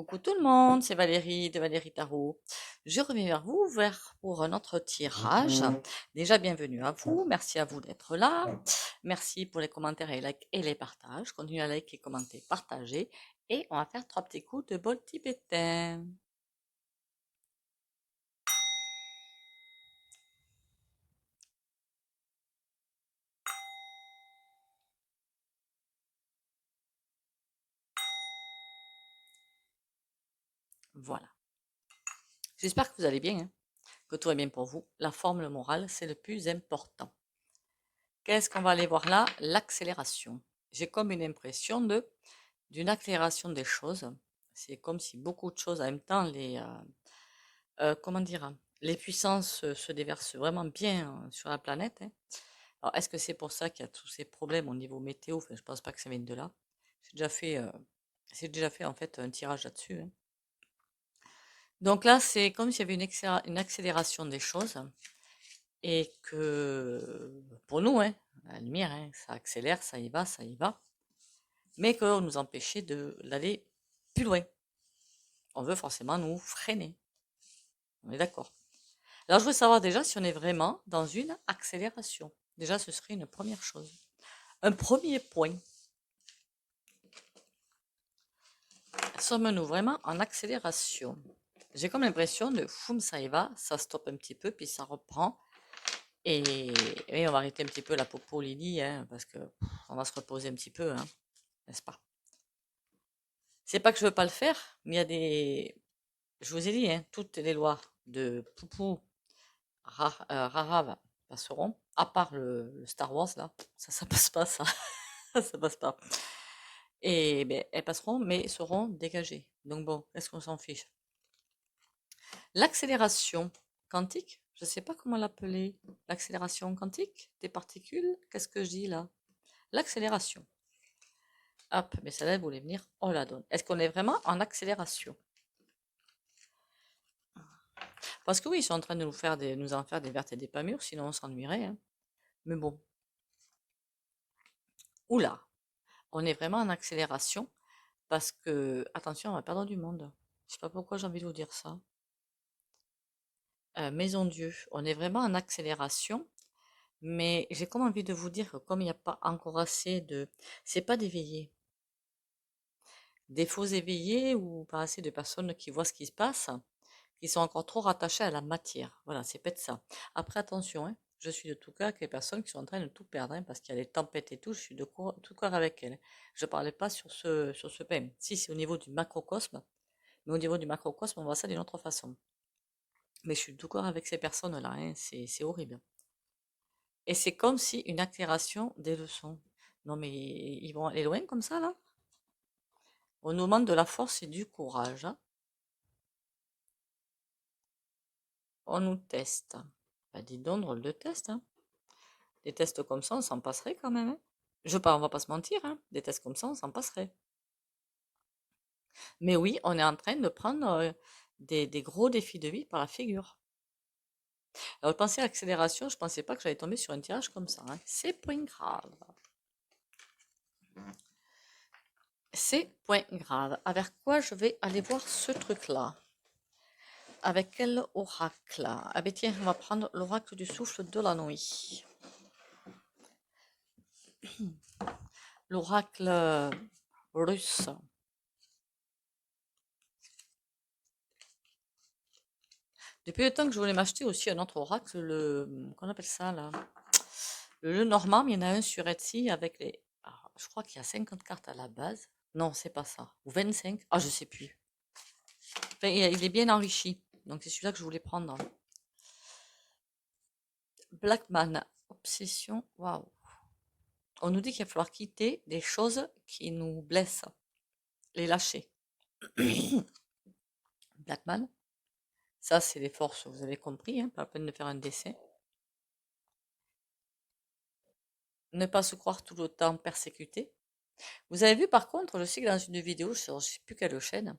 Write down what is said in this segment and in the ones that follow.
Coucou tout le monde, c'est Valérie de Valérie Tarot. Je reviens pour un autre tirage. Déjà, bienvenue à vous. Merci à vous d'être là. Merci pour les commentaires et les likes et les partages. Continuez à liker, commenter, partager. Et on va faire 3 petits coups de bol tibétain. Voilà. J'espère que vous allez bien, hein, que tout va bien pour vous. La forme, le moral, c'est le plus important. Qu'est-ce qu'on va aller voir là? L'accélération. J'ai comme une impression d'une accélération des choses. C'est comme si beaucoup de choses en même temps, comment dire, hein, les puissances se déversent vraiment bien sur la planète, hein. Alors, est-ce que c'est pour ça qu'il y a tous ces problèmes au niveau météo? Enfin, je pense pas que ça vienne de là. J'ai déjà fait en fait un tirage là-dessus, hein. Donc là, c'est comme s'il y avait une accélération des choses et que pour nous, hein, à la lumière, hein, ça accélère, ça y va, mais qu'on nous empêchait d'aller plus loin. On veut forcément nous freiner. On est d'accord. Alors, je veux savoir déjà si on est vraiment dans une accélération. Déjà, ce serait une première chose. Un premier point. Sommes-nous vraiment en accélération? J'ai comme l'impression de foum, ça y va, ça stoppe un petit peu, puis ça reprend. Et on va arrêter un petit peu la popo Lily, hein, parce que on va se reposer un petit peu, hein, n'est-ce pas? C'est pas que je veux pas le faire, mais il y a des. Je vous ai dit, hein, toutes les lois de Poupou Rarav passeront, à part le Star Wars, là, ça passe pas, ça, ça passe pas. Et ben, elles passeront, mais seront dégagées. Donc bon, est-ce qu'on s'en fiche? L'accélération quantique, je sais pas comment l'appeler. L'accélération quantique des particules, qu'est-ce que je dis là? L'accélération. Hop, mais celle-là, elle voulait venir, on la donne. Est-ce qu'on est vraiment en accélération? Parce que oui, ils sont en train de nous en faire des vertes et des pas mûres, sinon on s'ennuierait, hein. Mais bon, oula, on est vraiment en accélération parce que, attention, on va perdre du monde. Je sais pas pourquoi j'ai envie de vous dire ça. Maison Dieu, on est vraiment en accélération, mais j'ai comme envie de vous dire que comme il n'y a pas encore assez de... C'est pas d'éveillés. Des faux éveillés ou pas assez de personnes qui voient ce qui se passe, qui sont encore trop rattachées à la matière. Voilà, c'est peut-être ça. Après, attention, hein, je suis de tout cœur avec les personnes qui sont en train de tout perdre, hein, parce qu'il y a des tempêtes et tout, je suis de tout cœur avec elles. Je ne parlais pas sur ce thème. Si, c'est au niveau du macrocosme, mais au niveau du macrocosme, on voit ça d'une autre façon. Mais je suis de tout cœur avec ces personnes-là, hein, c'est horrible. Et c'est comme si une accélération des leçons. Non, mais ils vont aller loin comme ça, là? On nous demande de la force et du courage, hein. On nous teste. Bah, dis donc, drôle de test, hein. Des tests comme ça, on s'en passerait quand même, hein. On va pas se mentir, hein. Des tests comme ça, on s'en passerait. Mais oui, on est en train de prendre des gros défis de vie par la figure. Alors, penser à l'accélération, je pensais pas que j'allais tomber sur un tirage comme ça, hein. C'est point grave. C'est point grave. Avec quoi je vais aller voir ce truc-là? Avec quel oracle? Ah ben tiens, on va prendre l'oracle du souffle de la nuit. L'oracle russe. Depuis le temps que je voulais m'acheter aussi un autre oracle, qu'on appelle ça là? Le normand, mais il y en a un sur Etsy avec les. Alors, je crois qu'il y a 50 cartes à la base. Non, c'est pas ça. Ou 25. Ah, je sais plus. Enfin, il est bien enrichi. Donc c'est celui-là que je voulais prendre. Blackman. Obsession. Waouh. On nous dit qu'il va falloir quitter des choses qui nous blessent. Les lâcher. Blackman. Ça, c'est les forces, vous avez compris, hein, pas la peine de faire un dessin. Ne pas se croire tout le temps persécuté. Vous avez vu par contre, je sais que dans une vidéo sur je sais plus quelle chaîne,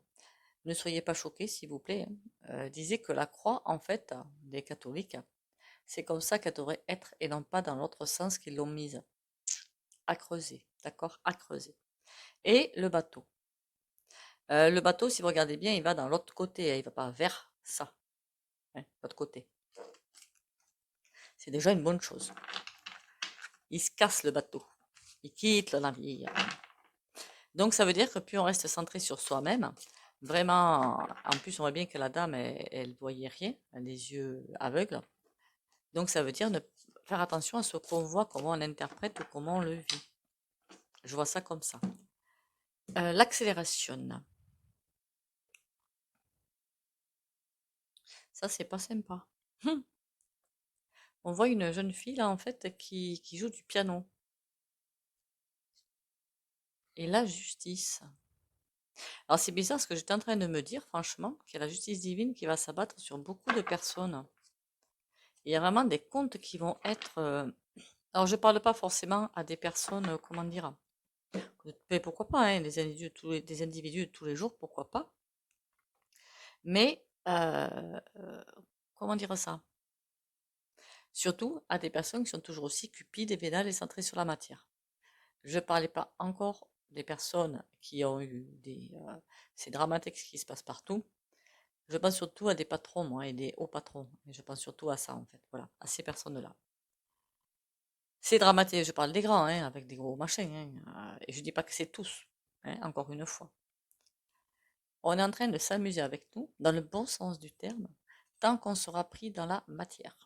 ne soyez pas choqués s'il vous plaît, hein, disait que la croix, en fait, des catholiques, c'est comme ça qu'elle devrait être et non pas dans l'autre sens qu'ils l'ont mise. À creuser, d'accord? À creuser. Et le bateau. Le bateau, si vous regardez bien, il va dans l'autre côté, hein, il va pas vers ça, hein, l'autre côté. C'est déjà une bonne chose. Il se casse le bateau. Il quitte le navire. Donc ça veut dire que plus on reste centré sur soi-même, vraiment, en plus on voit bien que la dame, elle voyait rien, elle a les yeux aveugles. Donc ça veut dire faire attention à ce qu'on voit, comment on interprète ou comment on le vit. Je vois ça comme ça. L'accélération. Ça, c'est pas sympa. On voit une jeune fille là en fait qui joue du piano. Et la justice. Alors c'est bizarre ce que j'étais en train de me dire, franchement, qu'il y a la justice divine qui va s'abattre sur beaucoup de personnes. Il y a vraiment des comptes qui vont être... Alors je parle pas forcément à des personnes, comment dire, mais pourquoi pas, hein, des individus de tous les jours, pourquoi pas. Mais, comment dire ça? Surtout à des personnes qui sont toujours aussi cupides et vénales et centrées sur la matière. Je ne parlais pas encore des personnes qui ont eu c'est dramatique ce qui se passe partout. Je pense surtout à des patrons, moi, et des hauts patrons. Et je pense surtout à ça, en fait. Voilà, à ces personnes-là. C'est dramatique, je parle des grands, hein, avec des gros machins, hein, et je dis pas que c'est tous, hein, encore une fois. On est en train de s'amuser avec nous, dans le bon sens du terme, tant qu'on sera pris dans la matière.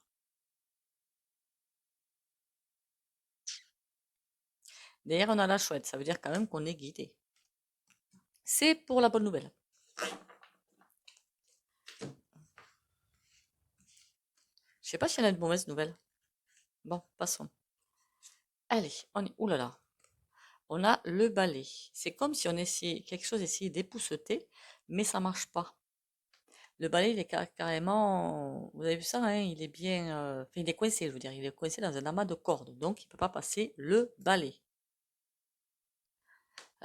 D'ailleurs, on a la chouette, ça veut dire quand même qu'on est guidé. C'est pour la bonne nouvelle. Je sais pas s'il y en a de mauvaises nouvelles. Bon, passons. Allez, on est. Ouh là là. On a le balai. C'est comme si on essayait quelque chose, essayait d'épousseter, mais ça marche pas. Le balai, il est carrément, vous avez vu ça, hein, il est bien, enfin, il est coincé, je veux dire, il est coincé dans un amas de cordes, donc il peut pas passer le balai.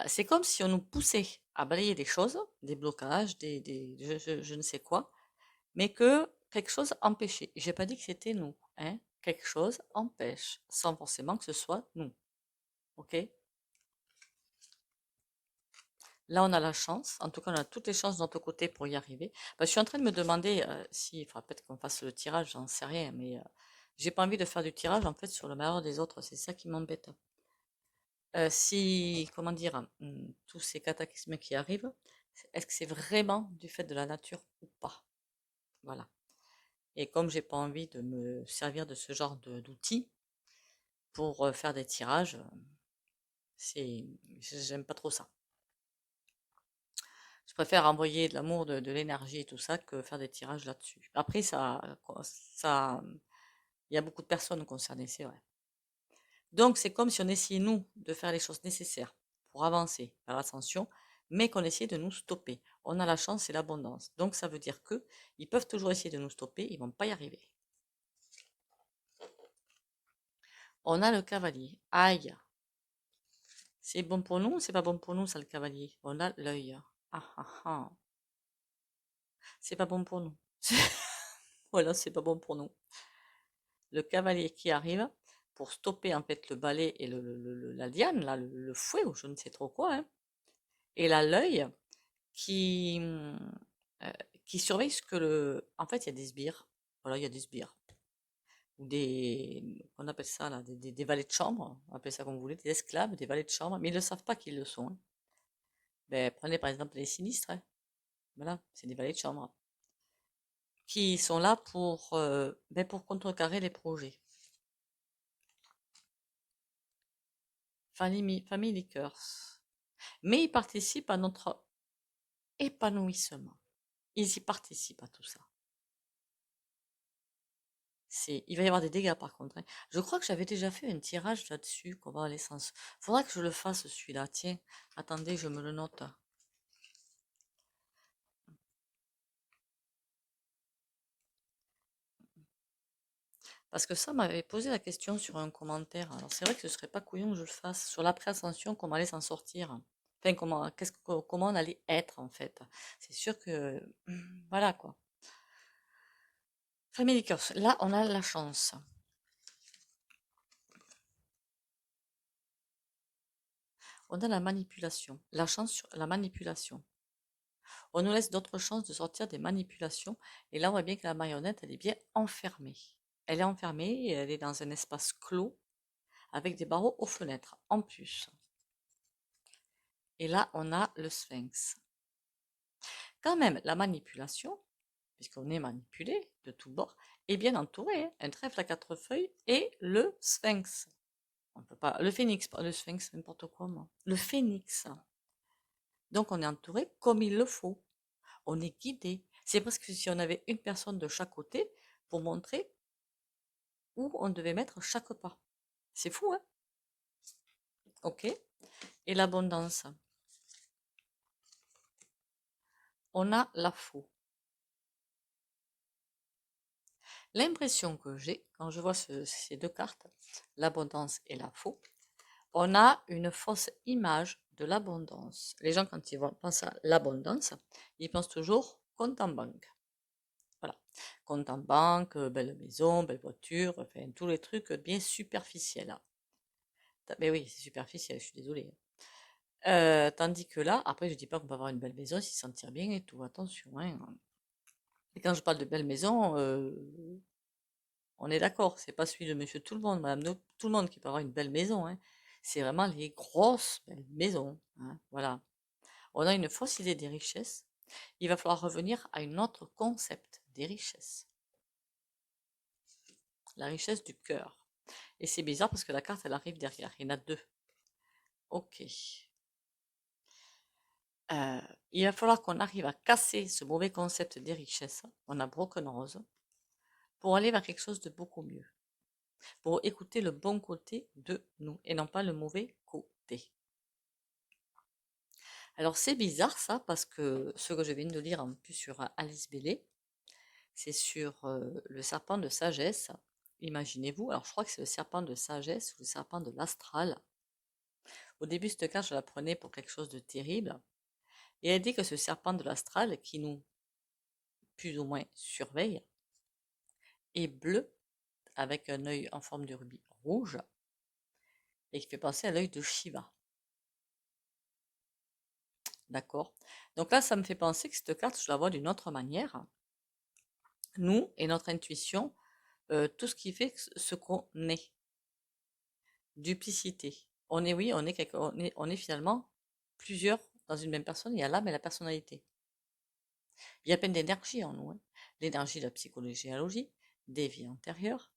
C'est comme si on nous poussait à balayer des choses, des blocages, je ne sais quoi, mais que quelque chose empêchait. J'ai pas dit que c'était nous, hein. Quelque chose empêche, sans forcément que ce soit nous. Ok? Là, on a la chance, en tout cas, on a toutes les chances de notre côté pour y arriver. Bah, je suis en train de me demander si, il faudra peut-être qu'on fasse le tirage, j'en sais rien, mais j'ai pas envie de faire du tirage en fait sur le malheur des autres, c'est ça qui m'embête. Si, comment dire, tous ces cataclysmes qui arrivent, est-ce que c'est vraiment du fait de la nature ou pas? Voilà. Et comme j'ai pas envie de me servir de ce genre d'outils pour faire des tirages, c'est, j'aime pas trop ça. Je préfère envoyer de l'amour, de l'énergie et tout ça que faire des tirages là-dessus. Après, il y a beaucoup de personnes concernées, c'est vrai. Donc, c'est comme si on essayait, nous, de faire les choses nécessaires pour avancer vers l'ascension, mais qu'on essayait de nous stopper. On a la chance et l'abondance. Donc, ça veut dire que ils peuvent toujours essayer de nous stopper, ils vont pas y arriver. On a le cavalier. Aïe. C'est bon pour nous ou c'est pas bon pour nous, ça, le cavalier? On a l'œil. Ah ah ah. C'est pas bon pour nous. Voilà, c'est pas bon pour nous. Le cavalier qui arrive pour stopper en fait le balai et la liane, là, le fouet ou je ne sais trop quoi, hein. Et là, l'œil qui, euh, qui surveille ce que le... En fait, il y a des sbires. Voilà, il y a des sbires. Ou on appelle ça là, des valets de chambre, on appelle ça comme vous voulez, des esclaves, des valets de chambre, mais ils ne savent pas qu'ils le sont, hein. Ben, prenez par exemple les sinistres, hein. Voilà, c'est des valets de chambre qui sont là pour contrecarrer les projets. Family Curse. Mais ils participent à notre épanouissement. Ils y participent à tout ça. Il va y avoir des dégâts par contre, hein. Je crois que j'avais déjà fait un tirage là-dessus, qu'on va à l'essence. Faudra que je le fasse celui-là. Tiens, attendez, je me le note. Parce que ça m'avait posé la question sur un commentaire. Alors c'est vrai que ce serait pas couillon que je le fasse. Sur l'après-ascension, comment allait s'en sortir. Enfin, comment on allait être en fait. C'est sûr que... Voilà quoi. Family Curse, là on a la chance. On a la manipulation. La chance sur la manipulation. On nous laisse d'autres chances de sortir des manipulations. Et là, on voit bien que la marionnette, elle est bien enfermée. Elle est enfermée et elle est dans un espace clos avec des barreaux aux fenêtres en plus. Et là, on a le sphinx. Quand même, la manipulation, puisqu'on est manipulé de tous bords, est bien entourée, hein. Un trèfle à 4 feuilles et le sphinx. On peut pas, le phénix, pas le sphinx, n'importe quoi, moi. Le phénix. Donc on est entouré comme il le faut. On est guidé. C'est presque si on avait une personne de chaque côté pour montrer où on devait mettre chaque pas. C'est fou, hein? Ok. Et l'abondance. On a la faux. L'impression que j'ai quand je vois ces deux cartes, l'abondance et la faux, on a une fausse image de l'abondance. Les gens, quand ils pensent à l'abondance, ils pensent toujours compte en banque. Voilà. Compte en banque, belle maison, belle voiture, enfin, tous les trucs bien superficiels. Mais oui, c'est superficiel, je suis désolée. Tandis que là, après, je dis pas qu'on peut avoir une belle maison, s'y sentir bien et tout, attention, hein. Et quand je parle de belle maison, on est d'accord, c'est pas celui de monsieur tout le monde, tout le monde qui peut avoir une belle maison, hein. C'est vraiment les grosses belles maisons, hein, voilà. On a une fausse idée des richesses. Il va falloir revenir à un autre concept des richesses. La richesse du cœur. Et c'est bizarre parce que la carte, elle arrive derrière. Il y en a deux. Ok. Il va falloir qu'on arrive à casser ce mauvais concept des richesses. On a broken rose. Pour aller vers quelque chose de beaucoup mieux. Pour écouter le bon côté de nous et non pas le mauvais côté. Alors c'est bizarre ça parce que ce que je viens de lire en plus sur Alice Bailey, c'est sur le serpent de sagesse. Imaginez-vous, alors je crois que c'est le serpent de sagesse ou le serpent de l'astral. Au début, cette carte, je la prenais pour quelque chose de terrible. Et elle dit que ce serpent de l'astral, qui nous plus ou moins surveille, est bleu avec un œil en forme de rubis rouge et qui fait penser à l'œil de Shiva. D'accord? Donc là, ça me fait penser que cette carte, je la vois d'une autre manière. Nous et notre intuition, tout ce qui fait ce qu'on est. Duplicité. On est, oui, on est finalement plusieurs dans une même personne. Il y a l'âme et la personnalité. Il y a plein d'énergie en nous, hein. L'énergie de la psychologie, des vies antérieures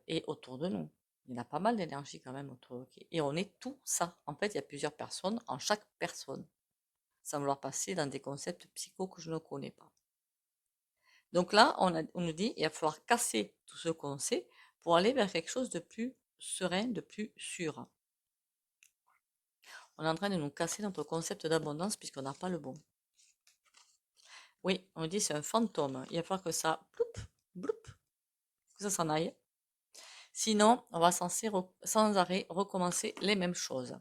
et autour de nous. Il y en a pas mal d'énergie quand même autour. Et on est tout ça. En fait, il y a plusieurs personnes en chaque personne, sans vouloir passer dans des concepts psycho que je ne connais pas. Donc là, on nous dit, il va falloir casser tout ce qu'on sait pour aller vers quelque chose de plus serein, de plus sûr. On est en train de nous casser notre concept d'abondance puisqu'on n'a pas le bon. Oui, on dit c'est un fantôme. Il va falloir que ça, bloup, que ça s'en aille. Sinon, on va sans arrêt recommencer les mêmes choses.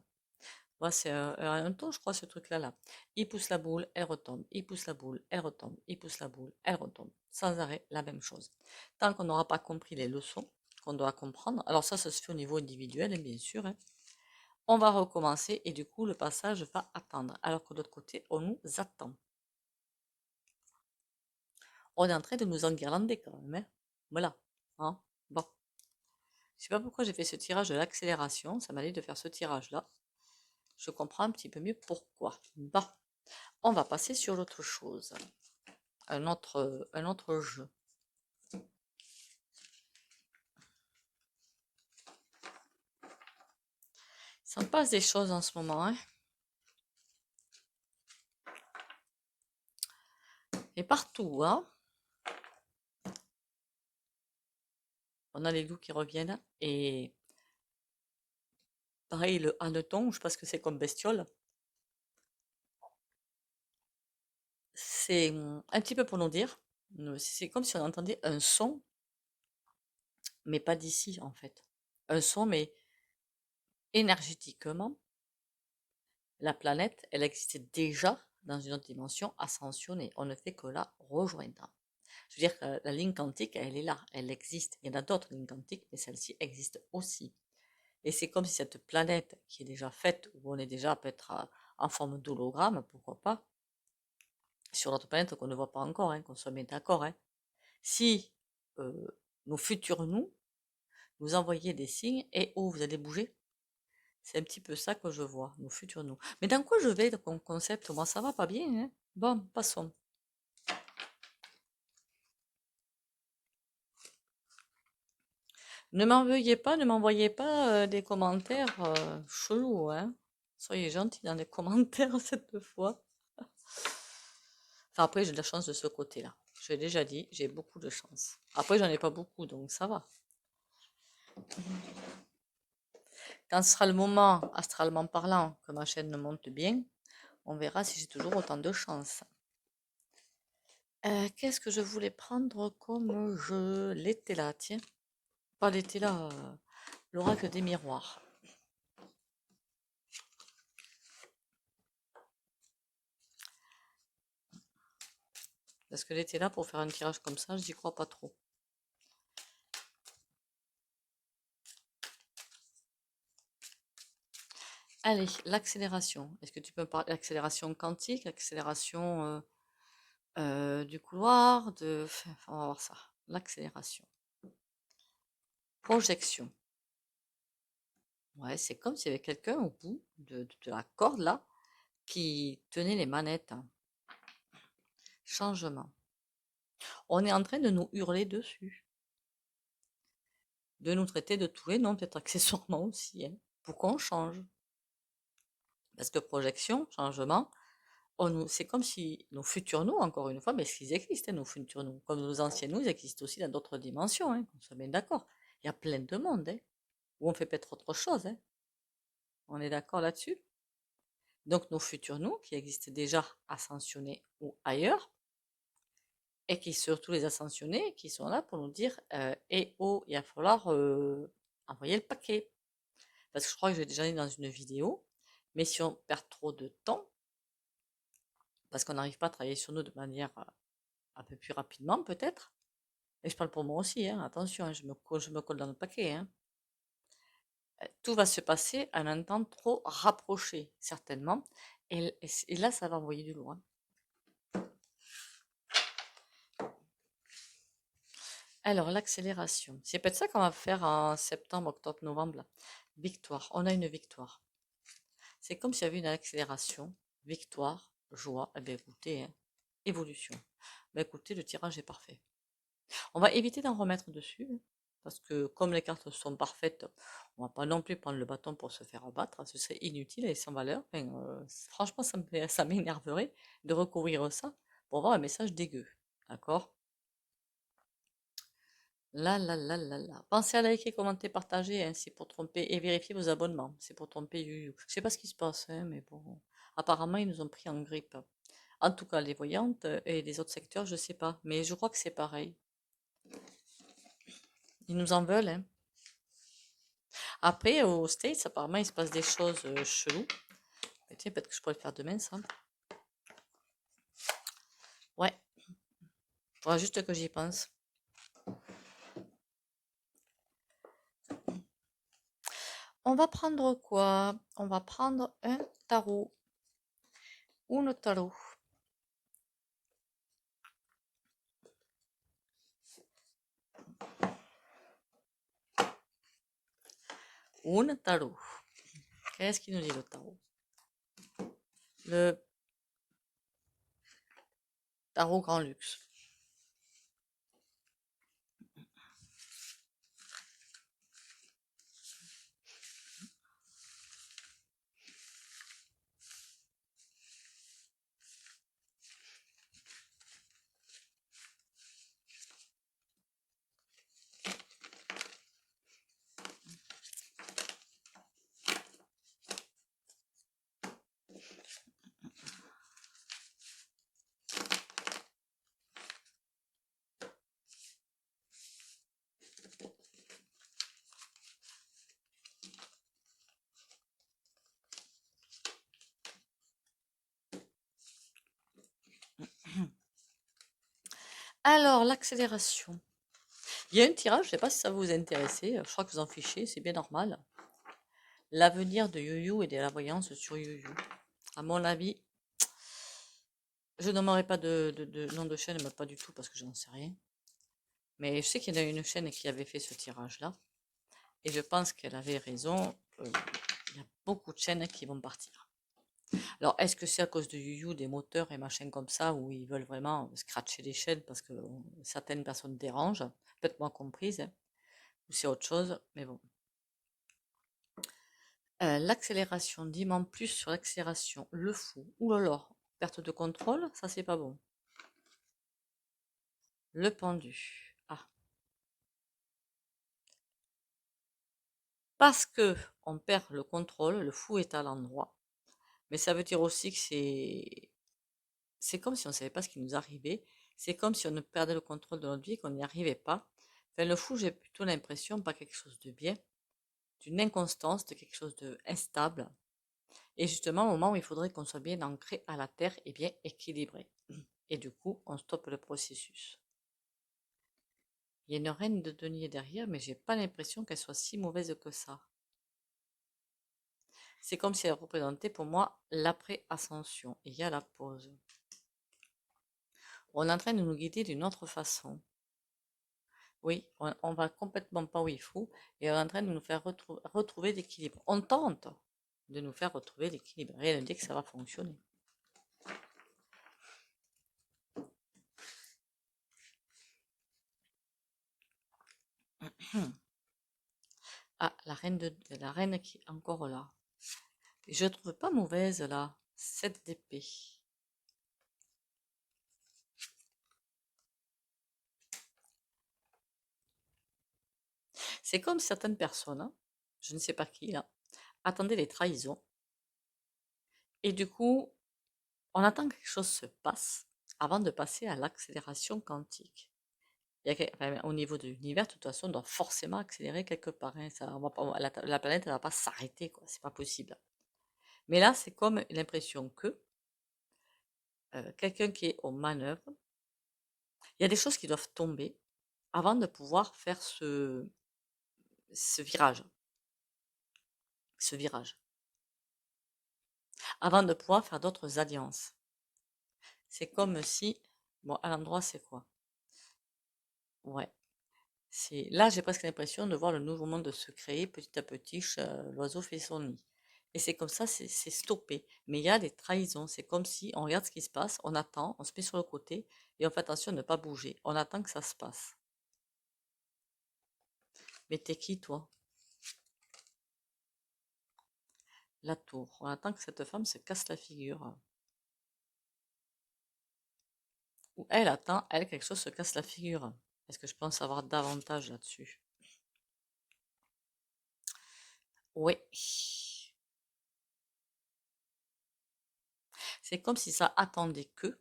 Voilà, c'est un ton, je crois, ce truc-là. Là. Il pousse la boule, elle retombe. Il pousse la boule, elle retombe. Il pousse la boule, elle retombe. Sans arrêt, la même chose. Tant qu'on n'aura pas compris les leçons qu'on doit comprendre, alors ça se fait au niveau individuel, hein, bien sûr, hein, on va recommencer et du coup, le passage va attendre. Alors que de l'autre côté, on nous attend. On est en train de nous enguirlander quand même. Hein. Voilà. Hein. Bon. Je sais pas pourquoi j'ai fait ce tirage de l'accélération. Ça m'a dit de faire ce tirage-là. Je comprends un petit peu mieux pourquoi. Bon. On va passer sur l'autre chose. Un autre jeu. Ça me passe des choses en ce moment. Hein. Et partout. Hein. On a les loups qui reviennent. Et pareil, le hanneton, je sais pas ce que c'est comme bestiole. C'est un petit peu pour nous dire. C'est comme si on entendait un son, mais pas d'ici en fait. Un son, mais énergétiquement, la planète, elle existait déjà dans une autre dimension ascensionnée. On ne fait que la rejoindre. Je veux dire que la ligne quantique, elle est là, elle existe. Il y en a d'autres lignes quantiques, mais celle-ci existe aussi. Et c'est comme si cette planète qui est déjà faite, où on est déjà peut-être en forme d'hologramme, pourquoi pas, sur l'autre planète qu'on ne voit pas encore, hein, qu'on soit bien d'accord. Hein. Si nos futurs nous envoyaient des signes, et oh, vous allez bouger, c'est un petit peu ça que je vois, nos futurs nous. Mais dans quoi je vais, dans mon concept? Moi, ça va pas bien, hein. Bon, passons. Ne m'en veuillez pas, ne m'envoyez pas des commentaires chelous, hein. Soyez gentils dans les commentaires cette fois. Enfin, après, j'ai de la chance de ce côté-là. Je l'ai déjà dit, j'ai beaucoup de chance. Après, j'en ai pas beaucoup, donc ça va. Quand ce sera le moment, astralement parlant, que ma chaîne monte bien, on verra si j'ai toujours autant de chance. Qu'est-ce que je voulais prendre comme jeu? L'été là, tiens. Pas l'été là, l'oracle des miroirs. Parce que l'été là, pour faire un tirage comme ça, j'y crois pas trop. Allez, l'accélération. Est-ce que tu peux me parler d'accélération quantique, accélération du couloir, enfin, on va voir ça. L'accélération. Projection. Ouais, c'est comme s'il y avait quelqu'un au bout de la corde là qui tenait les manettes. Hein. Changement. On est en train de nous hurler dessus. De nous traiter de tous les noms, peut-être accessoirement aussi. Hein. Pourquoi on change? Parce que projection, changement, c'est comme si nos futurs nous, encore une fois, mais ils existent, hein, nos futurs nous. Comme nos anciens nous, ils existent aussi dans d'autres dimensions, hein, qu'on soit bien d'accord. Il y a plein de mondes, hein, où on fait peut-être autre chose. Hein. On est d'accord là-dessus? Donc nos futurs nous, qui existent déjà ascensionnés ou ailleurs, et qui surtout les ascensionnés, qui sont là pour nous dire eh oh, il va falloir envoyer le paquet. Parce que je crois que j'ai déjà dit dans une vidéo, mais si on perd trop de temps, parce qu'on n'arrive pas à travailler sur nous de manière un peu plus rapidement peut-être, et je parle pour moi aussi, hein, attention, hein, je me colle dans le paquet, hein, tout va se passer à un temps trop rapproché, certainement, et là, ça va envoyer du loin. Alors, l'accélération. C'est peut-être ça qu'on va faire en septembre, octobre, novembre. Là. Victoire. On a une victoire. C'est comme s'il y avait une accélération. Victoire, joie. Eh bien, écoutez, hein, évolution. Ben, écoutez, le tirage est parfait. On va éviter d'en remettre dessus. Hein, parce que comme les cartes sont parfaites, on va pas non plus prendre le bâton pour se faire abattre. Ce serait inutile et sans valeur. Enfin, franchement, ça m'énerverait de recouvrir ça pour avoir un message dégueu. D'accord? Là, là, là, là, là. Pensez à liker, commenter, partager, hein, c'est pour tromper et vérifier vos abonnements. C'est pour tromper Yuyu. Je sais pas ce qui se passe, hein, mais bon. Apparemment, ils nous ont pris en grippe. En tout cas, les voyantes et les autres secteurs, je sais pas. Mais je crois que c'est pareil. Ils nous en veulent, hein. Après, aux States, apparemment, il se passe des choses cheloues. Mais tiens, peut-être que je pourrais le faire demain, ça. Ouais, faudra juste que j'y pense. On va prendre quoi? On va prendre un tarot. Un tarot. Un tarot. Qu'est-ce qu'il nous dit le tarot? Le tarot grand luxe. Alors, l'accélération. Il y a un tirage, je ne sais pas si ça vous intéresse. Je crois que vous en fichez, c'est bien normal. L'avenir de Yuyu et de la voyance sur Yuyu. À mon avis, Je n'aimerais pas de nom de chaîne, mais pas du tout parce que j'en sais rien. Mais je sais qu'il y en a une chaîne qui avait fait ce tirage-là. Et je pense qu'elle avait raison. Il y a beaucoup de chaînes qui vont partir. Alors, est-ce que c'est à cause de YouYou, des moteurs et machins comme ça, où ils veulent vraiment scratcher les chaînes parce que certaines personnes dérangent, peut-être moi comprise, hein, ou c'est autre chose, mais bon. L'accélération, dis-moi en plus sur l'accélération. Le fou, ou alors, perte de contrôle, ça c'est pas bon. Le pendu. Ah. Parce que on perd le contrôle, le fou est à l'endroit. Mais ça veut dire aussi que c'est comme si on ne savait pas ce qui nous arrivait. C'est comme si on ne perdait le contrôle de notre vie, qu'on n'y arrivait pas. Enfin, le fou, j'ai plutôt l'impression, pas quelque chose de bien, d'une inconstance, de quelque chose de instable. Et justement, au moment où il faudrait qu'on soit bien ancré à la terre et bien équilibré. Et du coup, on stoppe le processus. Il y a une reine de denier derrière, mais j'ai pas l'impression qu'elle soit si mauvaise que ça. C'est comme si elle représentait pour moi l'après-ascension. Et il y a la pause. On est en train de nous guider d'une autre façon. Oui, on va complètement pas où il faut et on est en train de nous faire retrouver l'équilibre. On tente de nous faire retrouver l'équilibre. Rien ne dit que ça va fonctionner. Ah, la reine qui est encore là. Je ne trouve pas mauvaise là. 7 d'épée. C'est comme certaines personnes, hein, je ne sais pas qui là, attendaient les trahisons. Et du coup, on attend que quelque chose se passe avant de passer à l'accélération quantique. Enfin, au niveau de l'univers, de toute façon, on doit forcément accélérer quelque part, hein. Ça, on va pas, la planète ne va pas s'arrêter, quoi. C'est pas possible. Mais là, c'est comme l'impression que quelqu'un qui est aux manœuvres, il y a des choses qui doivent tomber avant de pouvoir faire ce virage. Ce virage. Avant de pouvoir faire d'autres alliances. C'est comme si, bon, à l'endroit, c'est quoi? Ouais. Là, j'ai presque l'impression de voir le nouveau monde se créer petit à petit, l'oiseau fait son nid. Et c'est comme ça, c'est stoppé. Mais il y a des trahisons. C'est comme si on regarde ce qui se passe, on attend, on se met sur le côté et on fait attention de ne pas bouger. On attend que ça se passe. Mais t'es qui, toi? La tour. On attend que cette femme se casse la figure. Ou elle attend, elle, quelque chose se casse la figure. Est-ce que je pense avoir davantage là-dessus? Oui. C'est comme si ça attendait que.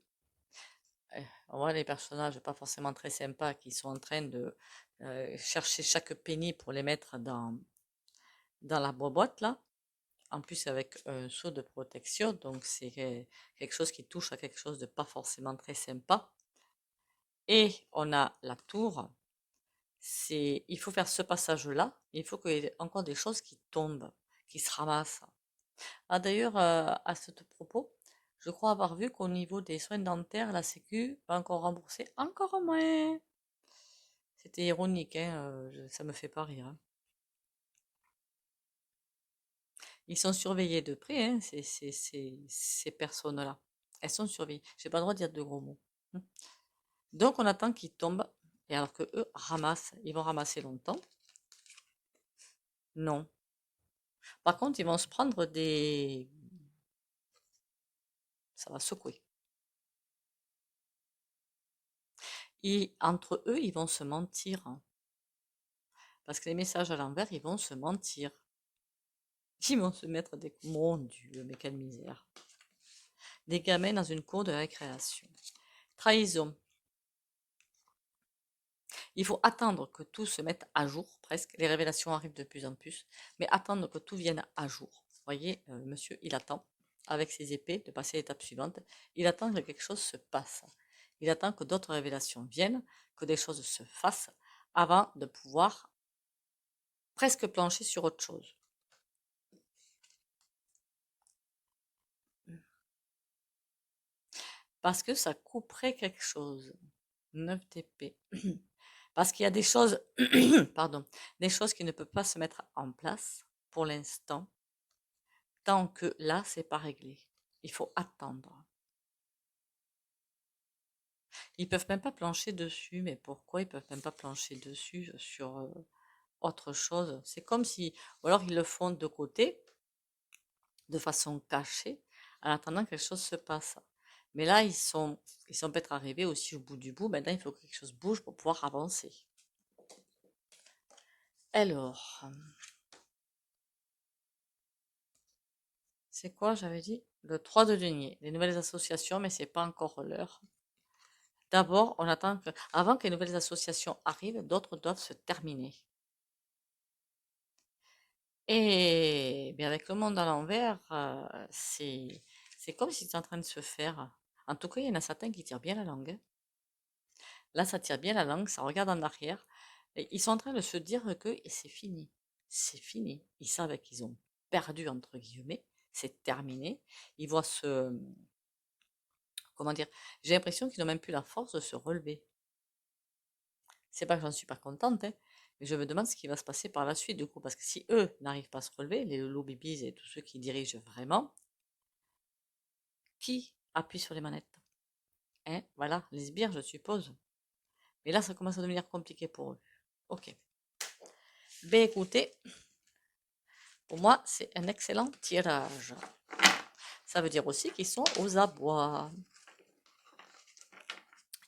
On voit les personnages pas forcément très sympas qui sont en train de chercher chaque penny pour les mettre dans la boîte là. En plus avec un saut de protection, donc c'est quelque chose qui touche à quelque chose de pas forcément très sympa. Et on a la tour. Il faut faire ce passage-là. Il faut qu'il y ait encore des choses qui tombent, qui se ramassent. Ah d'ailleurs, à ce propos, je crois avoir vu qu'au niveau des soins dentaires, la Sécu va encore rembourser encore moins. C'était ironique, hein, ça me fait pas rire, hein. Ils sont surveillés de près, hein, ces personnes-là. Elles sont surveillées. J'ai pas le droit de dire de gros mots. Hmm. Donc on attend qu'ils tombent, et alors que eux ramassent, ils vont ramasser longtemps. Non. Par contre, ils vont se prendre des... Ça va secouer. Et entre eux, ils vont se mentir, hein. Parce que les messages à l'envers, ils vont se mentir. Ils vont se mettre des... Mon Dieu, mais quelle misère. Des gamins dans une cour de récréation. Trahison. Il faut attendre que tout se mette à jour, presque. Les révélations arrivent de plus en plus, mais attendre que tout vienne à jour. Vous voyez, monsieur, il attend, avec ses épées, de passer à l'étape suivante. Il attend que quelque chose se passe. Il attend que d'autres révélations viennent, que des choses se fassent, avant de pouvoir presque plancher sur autre chose. parce que ça couperait quelque chose. 9 d'épée. Parce qu'il y a des choses, pardon, des choses qui ne peuvent pas se mettre en place pour l'instant, tant que là, c'est pas réglé. Il faut attendre. Ils peuvent même pas plancher dessus, mais pourquoi ils peuvent même pas plancher dessus sur autre chose? C'est comme si, ou alors ils le font de côté, de façon cachée, en attendant que quelque chose se passe. Mais là, ils sont peut-être arrivés aussi au bout du bout. Maintenant, il faut que quelque chose bouge pour pouvoir avancer. Alors, c'est quoi, j'avais dit? Le 3 de denier. Les nouvelles associations, mais c'est pas encore l'heure. D'abord, on attend que, avant que les nouvelles associations arrivent, d'autres doivent se terminer. Et bien avec le monde à l'envers, c'est comme si c'est en train de se faire. En tout cas, il y en a certains qui tirent bien la langue, hein. Là, ça tire bien la langue, ça regarde en arrière. Et ils sont en train de se dire que c'est fini. C'est fini. Ils savent qu'ils ont perdu, entre guillemets. C'est terminé. Ils voient comment dire, j'ai l'impression qu'ils n'ont même plus la force de se relever. C'est pas que j'en suis pas contente, hein, mais je me demande ce qui va se passer par la suite, du coup, parce que si eux n'arrivent pas à se relever, les loulous bibis et tous ceux qui dirigent vraiment, qui appuie sur les manettes? Hein, voilà, les sbires, je suppose. Mais là, ça commence à devenir compliqué pour eux. Ok. Ben écoutez, pour moi, c'est un excellent tirage. Ça veut dire aussi qu'ils sont aux abois.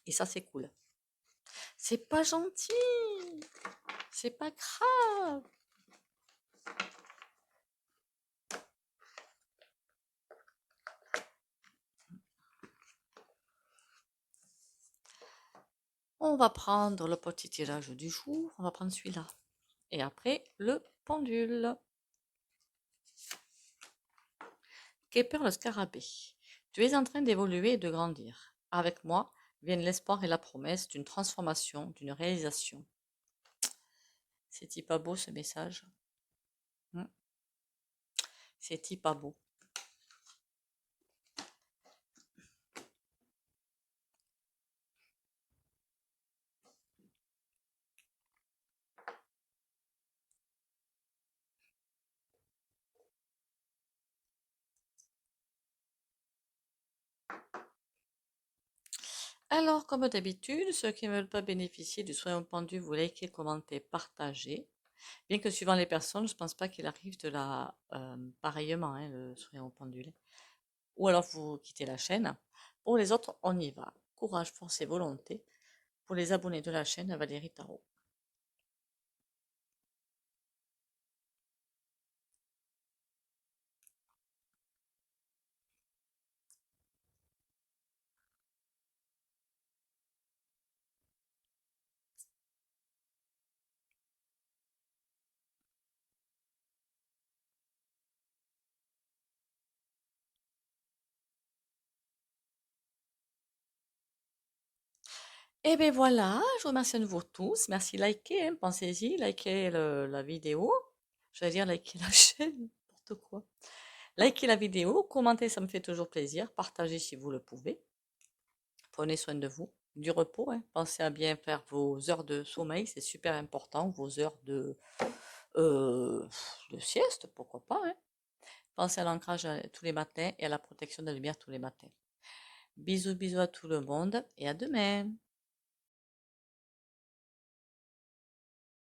Et ça, c'est cool. C'est pas gentil. C'est pas grave. On va prendre le petit tirage du jour. On va prendre celui-là. Et après, le pendule. Kepper le scarabée. Tu es en train d'évoluer et de grandir. Avec moi viennent l'espoir et la promesse d'une transformation, d'une réalisation. C'est-il pas beau ce message? C'est-il pas beau? Alors, comme d'habitude, ceux qui ne veulent pas bénéficier du soin au pendu, vous likez, commentez, partagez. Bien que suivant les personnes, je ne pense pas qu'il arrive de la pareillement, hein, le soin au pendule. Ou alors vous quittez la chaîne. Pour les autres, on y va. Courage, force et volonté. Pour les abonnés de la chaîne, Valérie Tarot. Et bien voilà, je vous remercie à nouveau tous. Merci, likez, hein, pensez-y, likez la vidéo. J'allais dire liker la chaîne, n'importe quoi. Likez la vidéo, commentez, ça me fait toujours plaisir. Partagez si vous le pouvez. Prenez soin de vous, du repos, hein. Pensez à bien faire vos heures de sommeil, c'est super important. Vos heures euh, de sieste, pourquoi pas, hein. Pensez à l'ancrage tous les matins et à la protection de la lumière tous les matins. Bisous, bisous à tout le monde et à demain.